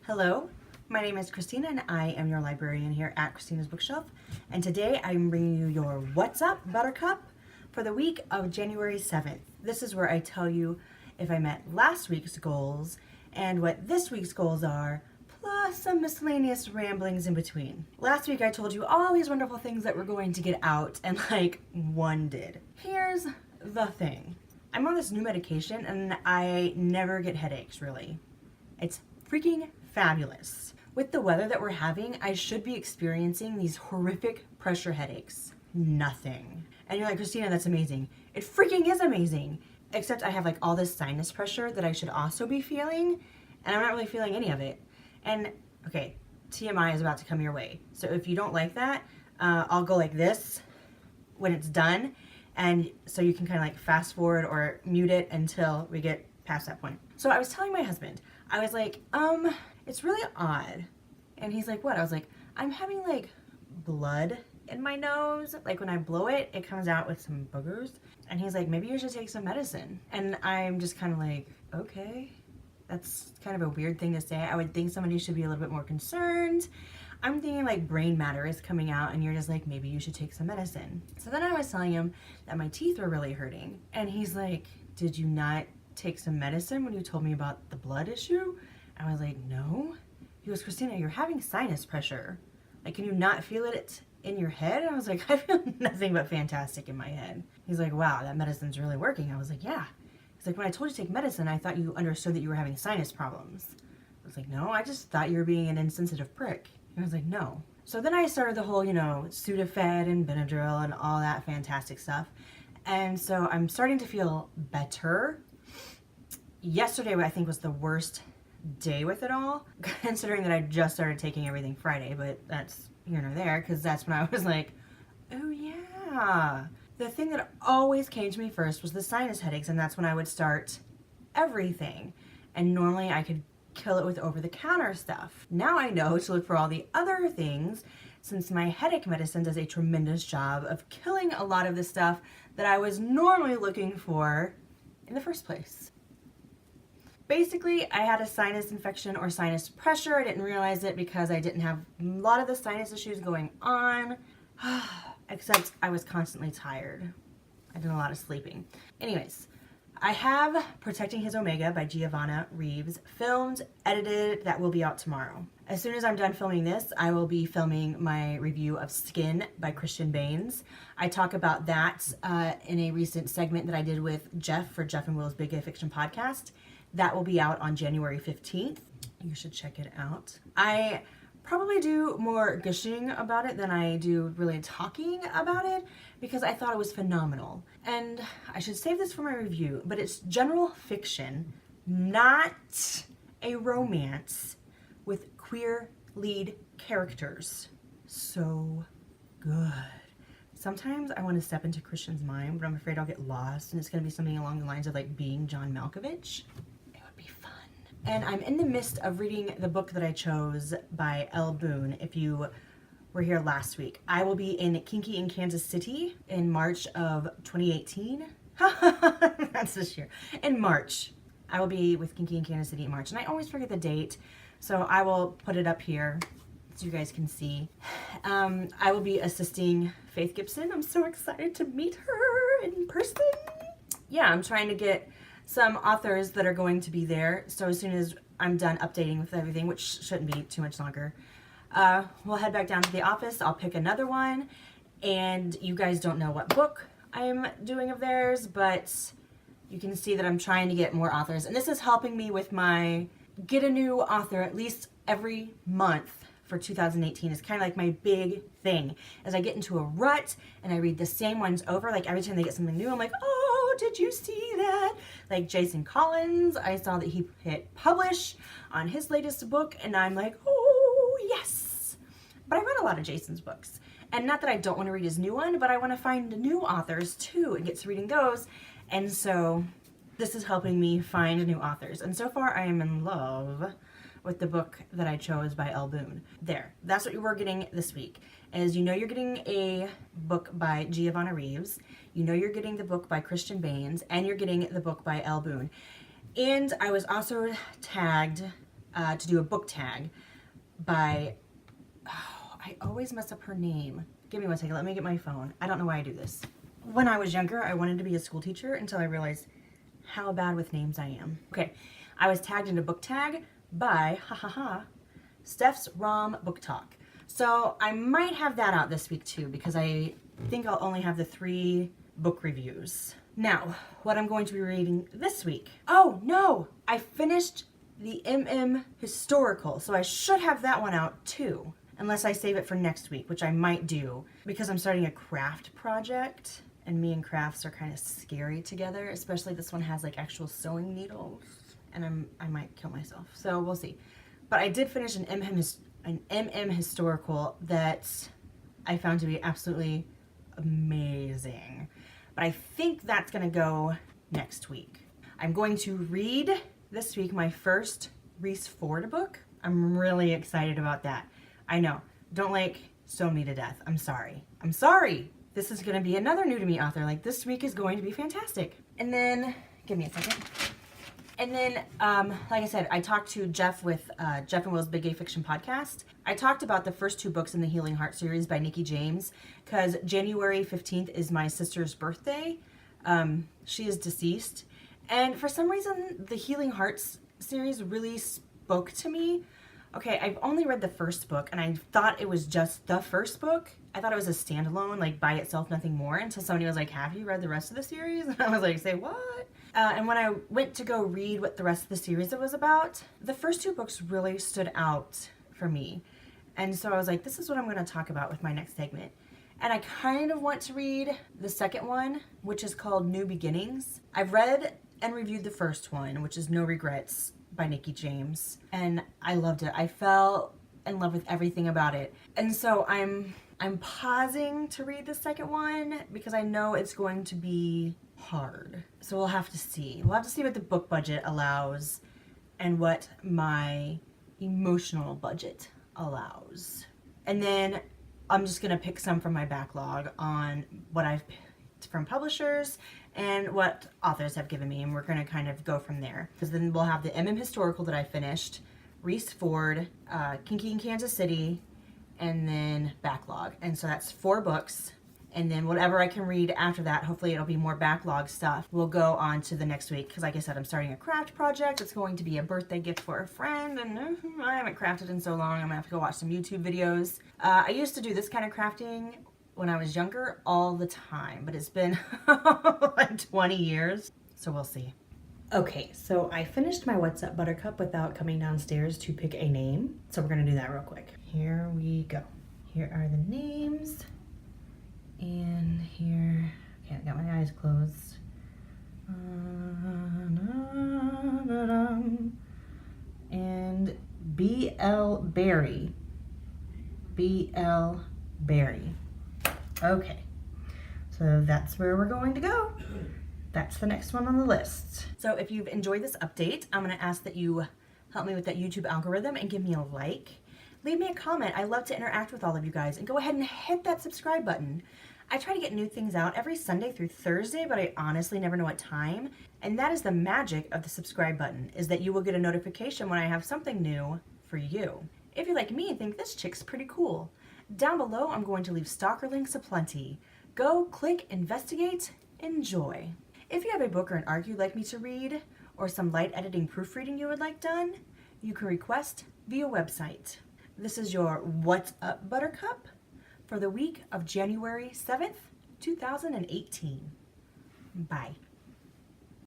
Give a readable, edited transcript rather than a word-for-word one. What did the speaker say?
Hello, my name is Christina and I am your librarian here at Christina's Bookshelf. And today I'm bringing you your What's Up Buttercup for the week of January 7th. This is where I tell you if I met last week's goals and what this week's goals are, plus some miscellaneous ramblings in between. Last week I told you all these wonderful things that we're going to get out and one did. Here's the thing. I'm on this new medication and I never get headaches really. It's freaking fabulous. With the weather that we're having, I should be experiencing these horrific pressure headaches. Nothing. And you're like, Christina, that's amazing. It freaking is amazing. Except I have all this sinus pressure that I should also be feeling, and I'm not really feeling any of it. And okay, TMI is about to come your way. So if you don't like that, I'll go like this when it's done. And so you can kind of fast forward or mute it until we get past that point. So I was telling my husband, I was like, it's really odd. And he's like, what? I was like, I'm having blood in my nose. When I blow it, it comes out with some boogers. And he's like, maybe you should take some medicine. And I'm just kind of like, okay. That's kind of a weird thing to say. I would think somebody should be a little bit more concerned. I'm thinking brain matter is coming out and you're just like, maybe you should take some medicine. So then I was telling him that my teeth were really hurting. And he's like, did you not take some medicine when you told me about the blood issue? I was like, no. He goes, Christina, you're having sinus pressure. Can you not feel it in your head? And I was like, I feel nothing but fantastic in my head. He's like, wow, that medicine's really working. I was like, yeah. He's like, when I told you to take medicine, I thought you understood that you were having sinus problems. I was like, no, I just thought you were being an insensitive prick. And I was like, no. So then I started the whole, Sudafed and Benadryl and all that fantastic stuff. And so I'm starting to feel better. Yesterday, I think, was the worst day with it all, considering that I just started taking everything Friday, but that's here nor there, because that's when I was like, oh yeah. The thing that always came to me first was the sinus headaches, and that's when I would start everything. And normally I could kill it with over-the-counter stuff. Now I know to look for all the other things, since my headache medicine does a tremendous job of killing a lot of the stuff that I was normally looking for in the first place. Basically, I had a sinus infection or sinus pressure. I didn't realize it because I didn't have a lot of the sinus issues going on, except I was constantly tired. I did a lot of sleeping. Anyways, I have Protecting His Omega by Giovanna Reeves filmed, edited, that will be out tomorrow. As soon as I'm done filming this, I will be filming my review of Skin by Christian Baines. I talk about that in a recent segment that I did with Jeff for Jeff and Will's Big Gay Fiction podcast. That will be out on January 15th. You should check it out. I probably do more gushing about it than I do really talking about it because I thought it was phenomenal. And I should save this for my review, but it's general fiction, not a romance with queer lead characters. So good. Sometimes I want to step into Christian's mind, but I'm afraid I'll get lost and it's going to be something along the lines of being John Malkovich. And I'm in the midst of reading the book that I chose by Elle Boone. If you were here last week, I will be in Kinky in Kansas City in March of 2018. That's this year. In March. I will be with Kinky in Kansas City in March. And I always forget the date, so I will put it up here so you guys can see. I will be assisting Faith Gibson. I'm so excited to meet her in person. Yeah, I'm trying to get some authors that are going to be there. So as soon as I'm done updating with everything, which shouldn't be too much longer, we'll head back down to the office. I'll pick another one. And you guys don't know what book I am doing of theirs, but you can see that I'm trying to get more authors. And this is helping me with my get a new author at least every month for 2018 is kind of my big thing. As I get into a rut and I read the same ones over, every time they get something new, I'm like, oh, did you see that? Jason Collins, I saw that he hit publish on his latest book, and I'm like, oh, yes. But I read a lot of Jason's books. And not that I don't want to read his new one, but I want to find new authors too and get to reading those. And so this is helping me find new authors. And so far I am in love with the book that I chose by Elle Boone. There, that's what you were getting this week. As you're getting a book by Giovanna Reeves, you're getting the book by Christian Baines, and you're getting the book by Elle Boone. And I was also tagged to do a book tag by, I always mess up her name. Give me one second, let me get my phone. I don't know why I do this. When I was younger, I wanted to be a school teacher until I realized how bad with names I am. Okay, I was tagged in a book tag by, Steph's Rom Book Talk. So I might have that out this week too, because I think I'll only have the 3 book reviews. Now, what I'm going to be reading this week. Oh no, I finished the historical, so I should have that one out too, unless I save it for next week, which I might do, because I'm starting a craft project, and me and crafts are kind of scary together, especially this one has like actual sewing needles, and I might kill myself, so we'll see. But I did finish an historical that I found to be absolutely amazing. But I think that's gonna go next week. I'm going to read this week my first Reese Ford book. I'm really excited about that. I know, don't like sew me to death. I'm sorry. I'm sorry. This is gonna be another new to me author. Like, this week is going to be fantastic. And then, give me a second. And then, like I said, I talked to Jeff with Jeff and Will's Big Gay Fiction podcast. I talked about the first 2 books in the Healing Heart series by Nikki James, because January 15th is my sister's birthday. She is deceased. And for some reason, the Healing Hearts series really spoke to me. Okay, I've only read the first book, and I thought it was just the first book. I thought it was a standalone, like by itself, nothing more, until somebody was like, have you read the rest of the series? And I was like, say what? And when I went to go read what the rest of the series it was about, the first 2 books really stood out for me. And so I was like, this is what I'm going to talk about with my next segment. And I kind of want to read the second one, which is called New Beginnings. I've read and reviewed the first one, which is No Regrets by Nikki James, and I loved it. I fell in love with everything about it. And so I'm pausing to read the second one because I know it's going to be hard. So we'll have to see. We'll have to see what the book budget allows and what my emotional budget allows. And then I'm just gonna pick some from my backlog on what I've picked from publishers and what authors have given me, and we're gonna kind of go from there. Because then we'll have the historical that I finished, Reese Ford, Kinky in Kansas City, and then backlog. And so that's 4 books. And then whatever I can read after that, hopefully it'll be more backlog stuff, will go on to the next week. Because like I said, I'm starting a craft project. It's going to be a birthday gift for a friend, and I haven't crafted in so long. I'm gonna have to go watch some YouTube videos. I used to do this kind of crafting when I was younger all the time, but it's been like 20 years, so we'll see. Okay, so I finished my What's Up Buttercup without coming downstairs to pick a name, so we're gonna do that real quick. Here we go. Here are the names, and here, okay, I got my eyes closed. And B.L. Berry. B.L. Berry. Okay, so that's where we're going to go. That's the next one on the list. So if you've enjoyed this update, I'm gonna ask that you help me with that YouTube algorithm and give me a like. Leave me a comment. I love to interact with all of you guys, and go ahead and hit that subscribe button. I try to get new things out every Sunday through Thursday, but I honestly never know what time. And that is the magic of the subscribe button, is that you will get a notification when I have something new for you. If you're like me and think this chick's pretty cool, down below I'm going to leave stalker links aplenty. Go, click, investigate, enjoy. If you have a book or an arc you'd like me to read, or some light editing proofreading you would like done, you can request via website. This is your What's Up Buttercup for the week of January 7th, 2018. Bye.